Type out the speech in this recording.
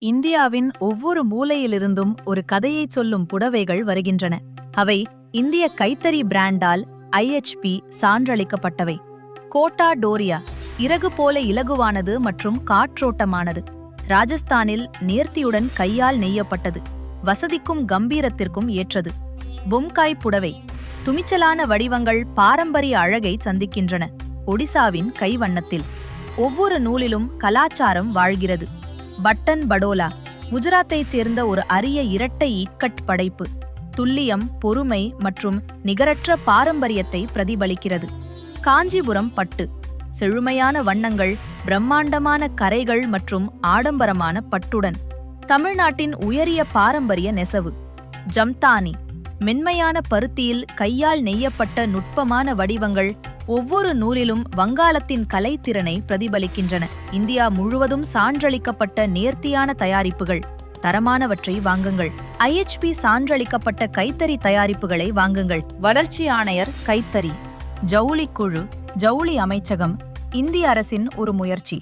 இந்தியாவின் ஒவ்வொரு மூலையிலிருந்தும் ஒரு கதையைச் சொல்லும் புடவைகள் வருகின்றன. அவை இந்திய கைத்தறி பிராண்டால் IHP சான்றளிக்கப்பட்டவை. கோட்டா டோரியா இறகு போல இலகுவானது மற்றும் காற்றோட்டமானது. ராஜஸ்தானில் நேர்த்தியுடன் கையால் நெய்யப்பட்டது. வசதிக்கும் கம்பீரத்திற்கும் ஏற்றது. பொம்காய் புடவை துணிச்சலான வடிவங்கள் பாரம்பரிய அழகை சந்திக்கின்றன. ஒடிசாவின் கைவண்ணத்தில் ஒவ்வொரு நூலிலும் கலாச்சாரம் வாழ்கிறது. பட்டன் படோலா குஜராத்தைச் சேர்ந்த ஒரு அரிய இரட்டை இக்கட் படைப்பு. துல்லியம், பொறுமை மற்றும் நிகரற்ற பாரம்பரியத்தை பிரதிபலிக்கிறது. காஞ்சிபுரம் பட்டு செழுமையான வண்ணங்கள், பிரம்மாண்டமான கரைகள் மற்றும் ஆடம்பரமான பட்டுடன். தமிழ்நாட்டின் உயரிய பாரம்பரிய நெசவு. ஜம்தானி மென்மையான பருத்தியில் கையால் நெய்யப்பட்ட நுட்பமான வடிவங்கள் ஒவ்வொரு நூலிலும் வங்காளத்தின் கலைத்திறனை பிரதிபலிக்கின்றன. இந்தியா முழுவதும் சான்றளிக்கப்பட்ட நேர்த்தியான தயாரிப்புகள். தரமானவற்றை வாங்குங்கள். IHP சான்றளிக்கப்பட்ட கைத்தறி தயாரிப்புகளை வாங்குங்கள். வளர்ச்சி ஆணையர் கைத்தறி ஜவுளி குழு, ஜவுளி அமைச்சகம், இந்திய அரசின் ஒரு முயற்சி.